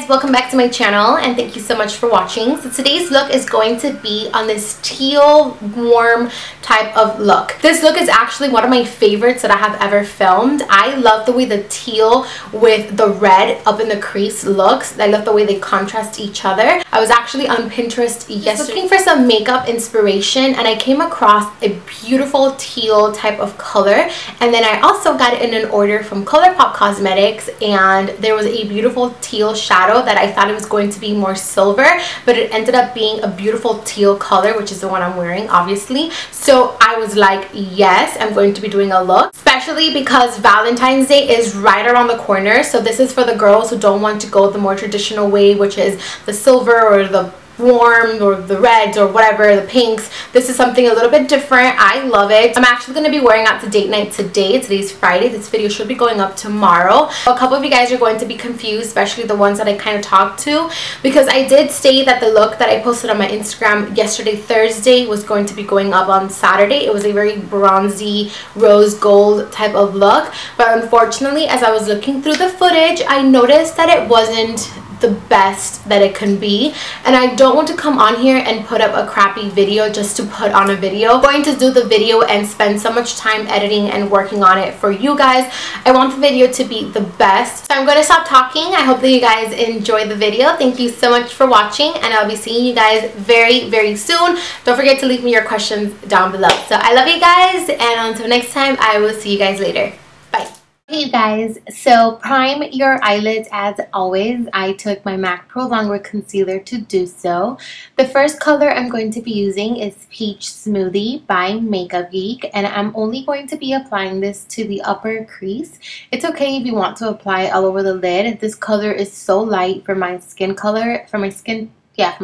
welcome back to my channel and thank you so much for watching. So today's look is going to be on this teal warm type of look. This look is actually one of my favorites that I have ever filmed. I love the way the teal with the red up in the crease looks. I love the way they contrast each other. I was actually on Pinterest yesterday looking for some makeup inspiration and I came across a beautiful teal type of color, and then I also got it in an order from ColourPop Cosmetics, and there was a beautiful teal shadow that I thought it was going to be more silver, but it ended up being a beautiful teal color, which is the one I'm wearing obviously. So I was like, yes, I'm going to be doing a look, especially because Valentine's Day is right around the corner. So this is for the girls who don't want to go the more traditional way, which is the silver or the warm or the reds or whatever, the pinks. This is something a little bit different. I love it. I'm actually going to be wearing out to date night today. Today's Friday. This video should be going up tomorrow. A couple of you guys are going to be confused, especially the ones that I kind of talked to, because I did state that the look that I posted on my Instagram yesterday, Thursday, was going to be going up on Saturday. It was a very bronzy rose gold type of look, but unfortunately as I was looking through the footage, I noticed that it wasn't the best that it can be, and I don't want to come on here and put up a crappy video just to put on a video. I'm going to do the video and spend so much time editing and working on it for you guys. I want the video to be the best. So I'm going to stop talking. I hope that you guys enjoy the video. Thank you so much for watching, and I'll be seeing you guys very soon. Don't forget to leave me your questions down below. So I love you guys, and until next time, I will see you guys later. Bye. Hey you guys, so prime your eyelids as always. I took my MAC Pro Longwear Concealer to do so. The first color I'm going to be using is Peach Smoothie by Makeup Geek, and I'm only going to be applying this to the upper crease. It's okay if you want to apply it all over the lid. This color is so light for my skin color, for my skin color. I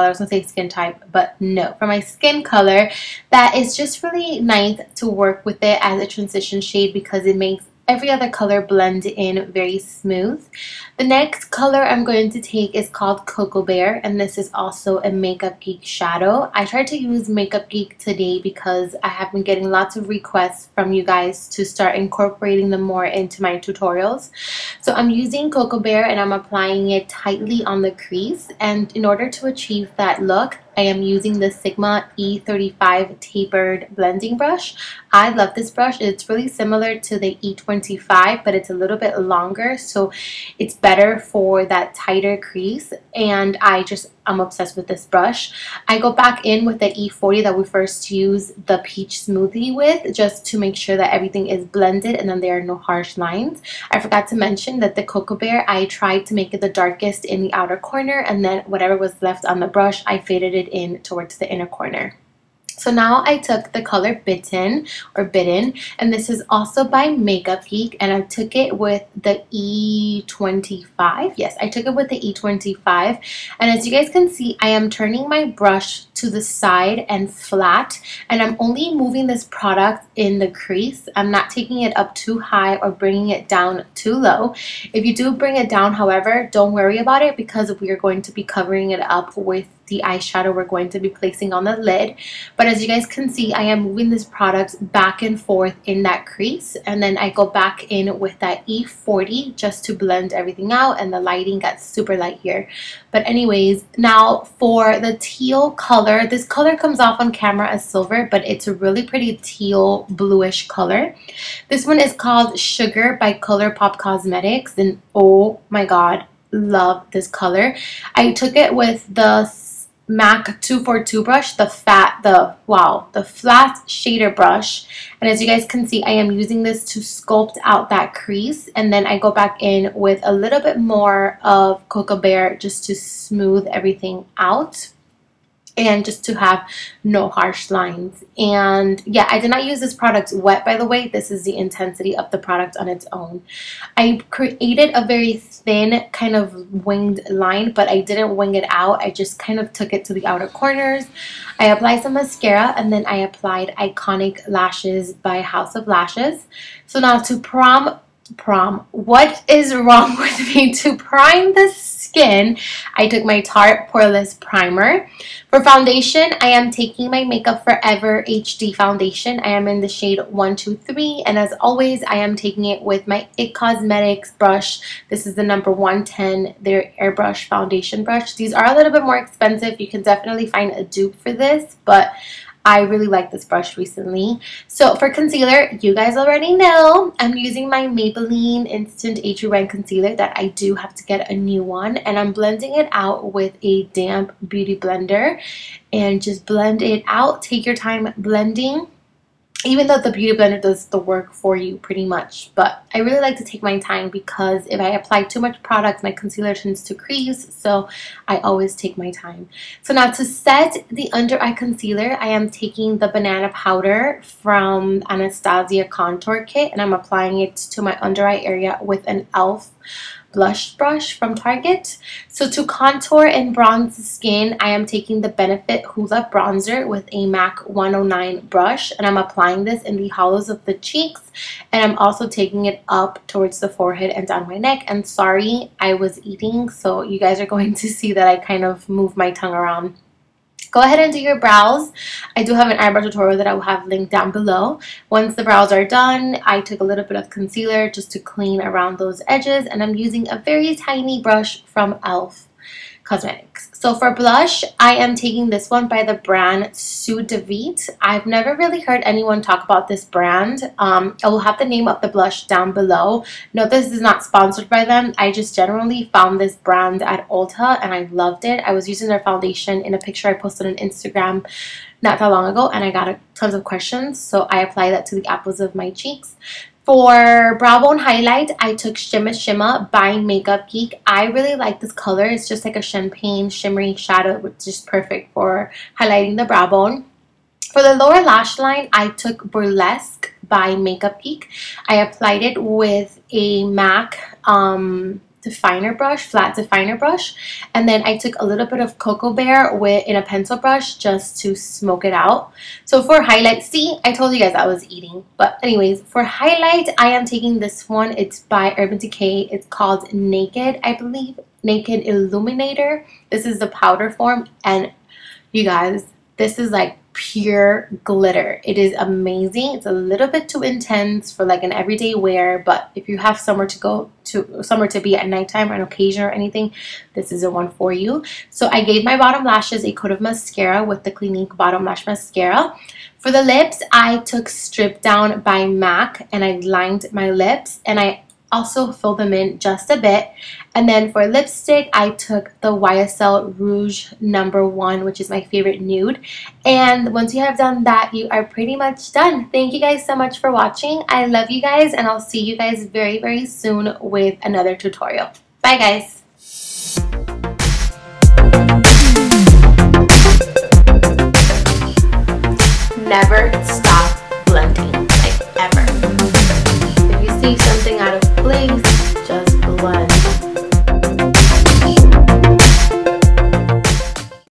was gonna say skin type, but no, for my skin color, that is just really nice to work with it as a transition shade because it makes every other color blend in very smooth. The next color I'm going to take is called Cocoa Bear, and this is also a Makeup Geek shadow. I tried to use Makeup Geek today because I have been getting lots of requests from you guys to start incorporating them more into my tutorials. So I'm using Cocoa Bear and I'm applying it tightly on the crease, and in order to achieve that look, I am using the Sigma E35 tapered blending brush. I love this brush. It's really similar to the E25, but it's a little bit longer, so it's better for that tighter crease, and I'm obsessed with this brush. I go back in with the E40 that we first used the Peach Smoothie with, just to make sure that everything is blended and then there are no harsh lines. I forgot to mention that the Cocoa Bear, I tried to make it the darkest in the outer corner, and then whatever was left on the brush, I faded it in towards the inner corner. So now I took the color Bitten, and this is also by Makeup Geek, and I took it with the E25. Yes, I took it with the E25, and as you guys can see, I am turning my brush to the side and flat, and I'm only moving this product in the crease. I'm not taking it up too high or bringing it down too low. If you do bring it down, however, don't worry about it because we are going to be covering it up with the eyeshadow we're going to be placing on the lid. But as you guys can see, I am moving this product back and forth in that crease, and then I go back in with that E40 just to blend everything out, and the lighting got super light here. But anyways, now for the teal color, this color comes off on camera as silver, but it's a really pretty teal bluish color. This one is called Sugar by ColourPop Cosmetics, and oh my god, love this color. I took it with the MAC 242 brush, the flat shader brush, and as you guys can see, I am using this to sculpt out that crease, and then I go back in with a little bit more of Cocoa Bear just to smooth everything out and just to have no harsh lines. And yeah, I did not use this product wet, by the way. This is the intensity of the product on its own. I created a very thin kind of winged line, but I didn't wing it out. I just kind of took it to the outer corners. I applied some mascara, and then I applied Iconic Lashes by House of Lashes. So now to prom. What is wrong with me? To prime the skin, I took my Tarte Poreless Primer. For foundation, I am taking my Makeup Forever HD foundation. I am in the shade 123, and as always, I am taking it with my IT Cosmetics brush. This is the number 110, their airbrush foundation brush. These are a little bit more expensive. You can definitely find a dupe for this, but I really like this brush recently. So for concealer, you guys already know I'm using my Maybelline Instant Age Rewind Concealer that I do have to get a new one. And I'm blending it out with a damp beauty blender. And just blend it out. Take your time blending. Even though the beauty blender does the work for you pretty much, but I really like to take my time because if I apply too much product, my concealer tends to crease, so I always take my time. So now to set the under eye concealer, I am taking the banana powder from Anastasia Contour Kit, and I'm applying it to my under eye area with an e.l.f. blush brush from Target. So to contour and bronze the skin, I am taking the Benefit Hoola Bronzer with a MAC 109 brush, and I'm applying this in the hollows of the cheeks, and I'm also taking it up towards the forehead and down my neck. And sorry, I was eating, so you guys are going to see that I kind of move my tongue around. Go ahead and do your brows. I do have an eyebrow tutorial that I will have linked down below. Once the brows are done, I took a little bit of concealer just to clean around those edges, and I'm using a very tiny brush from e.l.f. Cosmetics. So for blush, I am taking this one by the brand Sue DeVite. I've never really heard anyone talk about this brand. I will have the name of the blush down below. No, this is not sponsored by them. I just generally found this brand at Ulta and I loved it. I was using their foundation in a picture I posted on Instagram not that long ago, and I got tons of questions, so I applied that to the apples of my cheeks. For brow bone highlight, I took Shimma Shimma by Makeup Geek. I really like this color. It's just like a champagne shimmery shadow, which is perfect for highlighting the brow bone. For the lower lash line, I took Burlesque by Makeup Geek. I applied it with a MAC definer brush, flat definer brush, and then I took a little bit of Cocoa Bear in a pencil brush just to smoke it out. So for highlight, see, I told you guys I was eating, but anyways, for highlight, I am taking this one. It's by Urban Decay. It's called Naked, I believe, Naked Illuminator. This is the powder form, and you guys, this is like pure glitter. It is amazing. It's a little bit too intense for like an everyday wear, but if you have somewhere to be at nighttime or an occasion or anything, this is the one for you. So I gave my bottom lashes a coat of mascara with the Clinique Bottom Lash Mascara. For the lips, I took Strip Down by MAC and I lined my lips, and I also fill them in just a bit. And then for lipstick, I took the YSL Rouge number 1, which is my favorite nude. And once you have done that, you are pretty much done. Thank you guys so much for watching. I love you guys, and I'll see you guys very, very soon with another tutorial. Bye guys. Never stop.